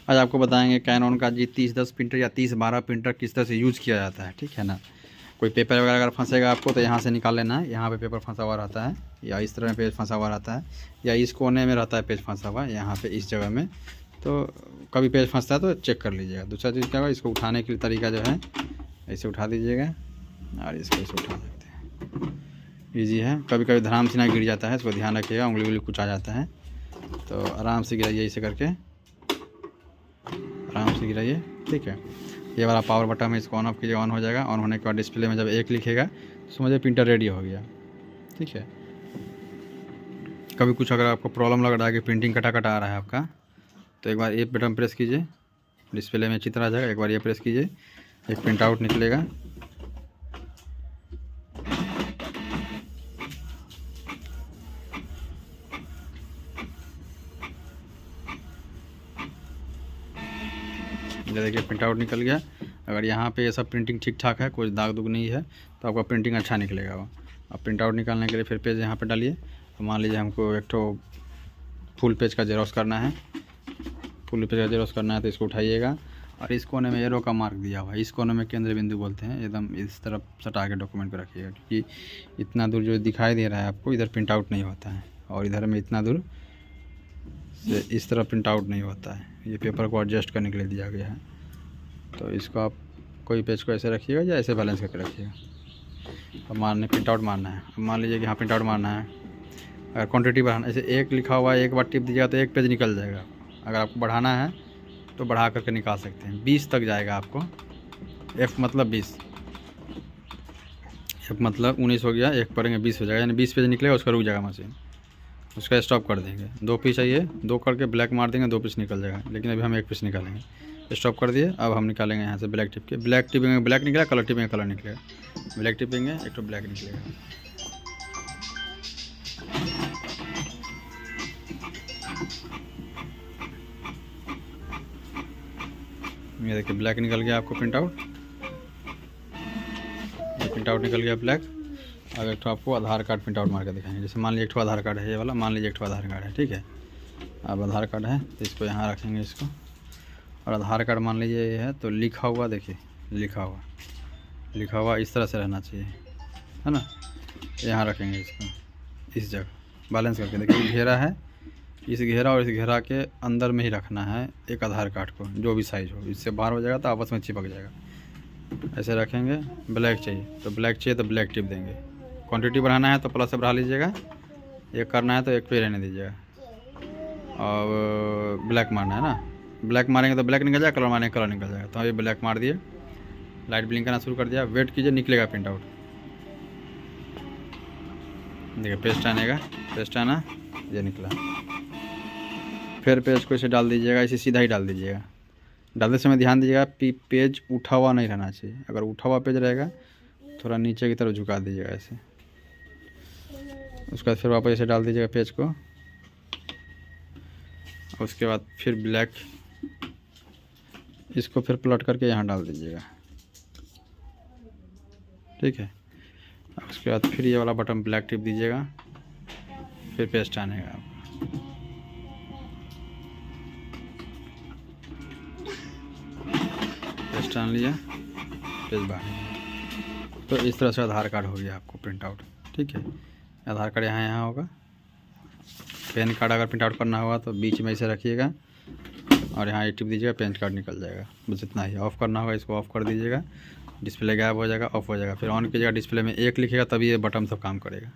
आज आपको बताएंगे कैनन का G3010 प्रिंटर या 3012 प्रिंटर किस तरह से यूज़ किया जाता है। ठीक है ना। कोई पेपर वगैरह अगर फंसेगा आपको तो यहाँ से निकाल लेना है। यहाँ पे पेपर फंसा हुआ रहता है या इस तरह में पेज फंसा हुआ रहता है या इस कोने में रहता है पेज फंसा हुआ यहाँ पे इस जगह में। तो कभी पेज फंसता है तो चेक कर लीजिएगा। दूसरा चीज़ क्या होगा, इसको उठाने के तरीका जो है ऐसे उठा दीजिएगा और इसको ऐसे उठा सकते हैं, ईजी है। कभी कभी धराम से ना गिर जाता है, इसको ध्यान रखिएगा, उंगली उंगली कुछ आ जाता है तो आराम से गिराइए, ऐसे करके आराम से गिराइए। ठीक है, ये वाला पावर बटन है, इसको ऑन ऑफ कीजिए, ऑन हो जाएगा। ऑन होने के बाद डिस्प्ले में जब 1 लिखेगा तो समझिए प्रिंटर रेडी हो गया। ठीक है, कभी कुछ अगर आपको प्रॉब्लम लग रहा है कि प्रिंटिंग कटा कटा आ रहा है आपका, तो एक बार ये बटन प्रेस कीजिए, डिस्प्ले में चित्र आ जाएगा। एक बार ये प्रेस कीजिए, एक प्रिंट आउट निकलेगा। ये देखिए प्रिंट आउट निकल गया। अगर यहाँ पे ये सब प्रिंटिंग ठीक ठाक है, कोई दाग दुग नहीं है, तो आपका प्रिंटिंग अच्छा निकलेगा। अब प्रिंट आउट निकालने के लिए फिर पेज यहाँ पे डालिए। तो मान लीजिए हमको एक तो फुल पेज का जेरॉक्स करना है, फुल पेज का जेरॉक्स करना है तो इसको उठाइएगा और इस कोने में एरो का मार्क दिया हुआ है, इस कोने में केंद्र बिंदु बोलते हैं, एकदम इस तरफ सटा के डॉक्यूमेंट को रखिएगा, क्योंकि इतना दूर जो दिखाई दे रहा है आपको इधर प्रिंट आउट नहीं होता है और इधर में इतना दूर से इस तरह प्रिंट आउट नहीं होता है। ये पेपर को एडजस्ट करने के लिए दिया गया है। तो इसको आप कोई पेज को ऐसे रखिएगा या ऐसे बैलेंस करके रखिएगा। अब मारने प्रिंट आउट मारना है। अब मान लीजिए कि यहाँ प्रिंट आउट मारना है, अगर क्वांटिटी बढ़ाना, ऐसे 1 लिखा हुआ है, एक बार टिप दीजिएगा तो 1 पेज निकल जाएगा। अगर आपको बढ़ाना है तो बढ़ा करके निकाल सकते हैं, 20 तक जाएगा आपको। F मतलब 20, F मतलब 19 हो गया, 1 पढ़ेंगे 20 हो जाएगा, यानी 20 पेज निकलेगा। उसका रुक जाएगा मशीन, उसका स्टॉप कर देंगे। 2 पीस चाहिए, 2 करके ब्लैक मार देंगे, 2 पीस निकल जाएगा। लेकिन अभी हम 1 पीस निकालेंगे, स्टॉप कर दिए। अब हम निकालेंगे यहाँ से ब्लैक टिप के, ब्लैक टिपेंगे ब्लैक निकलेगा, कलर टिपेंगे कलर निकलेगा, ब्लैक टिपेंगे एक तो ब्लैक निकलेगा। ये देखिए ब्लैक निकल गया आपको प्रिंट आउट, ये प्रिंट आउट निकल गया ब्लैक। अब एक तो आपको आधार कार्ड प्रिंट आउट मार के दिखाएंगे। जैसे मान लीजिए एक तो आधार कार्ड है, ये वाला मान लीजिए एक तो आधार कार्ड है। ठीक है, अब आधार कार्ड है तो इसको यहाँ रखेंगे इसको, और आधार कार्ड मान लीजिए ये है तो लिखा हुआ, देखिए लिखा हुआ इस तरह से रहना चाहिए, है ना। यहाँ रखेंगे इसको इस जगह बैलेंस करके। देखिए घेरा है, इस घेरा और इस घेरा के अंदर में ही रखना है एक आधार कार्ड को, जो भी साइज़ हो। इससे बाहर हो जाएगा तो आपस में चिपक जाएगा। ऐसे रखेंगे। ब्लैक चाहिए तो ब्लैक चाहिए तो ब्लैक टिप देंगे। क्वांटिटी बढ़ाना है तो प्लस से बढ़ा लीजिएगा, एक करना है तो एक पे रहने दीजिएगा। और ब्लैक मारना है ना, ब्लैक मारेंगे तो ब्लैक निकल जाएगा, कलर मारेंगे कलर निकल जाएगा। तो अभी ब्लैक मार दिए, लाइट ब्लिंक करना शुरू कर दिया, वेट कीजिए, निकलेगा प्रिंट आउट। देखिए पेस्ट आनेगा, पेस्ट आना, ये निकला। फिर पेज को इसे डाल दीजिएगा, इसे सीधा ही डाल दीजिएगा। डालते समय ध्यान दीजिएगा पेज उठा हुआ नहीं रहना चाहिए। अगर उठा हुआ पेज रहेगा थोड़ा नीचे की तरफ झुका दीजिएगा ऐसे। उसके बाद फिर वापस इसे डाल दीजिएगा पेज को। उसके बाद फिर ब्लैक, इसको फिर पलट करके यहाँ डाल दीजिएगा। ठीक है, उसके बाद फिर ये वाला बटन ब्लैक टिप दीजिएगा, फिर पेस्ट आनेगा आपका। पेस्ट आन लिया, पेज बाहर। तो इस तरह से आधार कार्ड हो गया आपको प्रिंट आउट। ठीक है, आधार कार्ड यहाँ होगा। पैन कार्ड अगर प्रिंट आउट करना होगा तो बीच में इसे रखिएगा और यहाँ ये टिप दीजिएगा, पैन कार्ड निकल जाएगा। बस इतना ही। ऑफ़ करना होगा, इसको ऑफ़ कर दीजिएगा, डिस्प्ले गायब हो जाएगा, ऑफ हो जाएगा। फिर ऑन कीजिएगा, डिस्प्ले में 1 लिखेगा तभी ये बटन सब काम करेगा।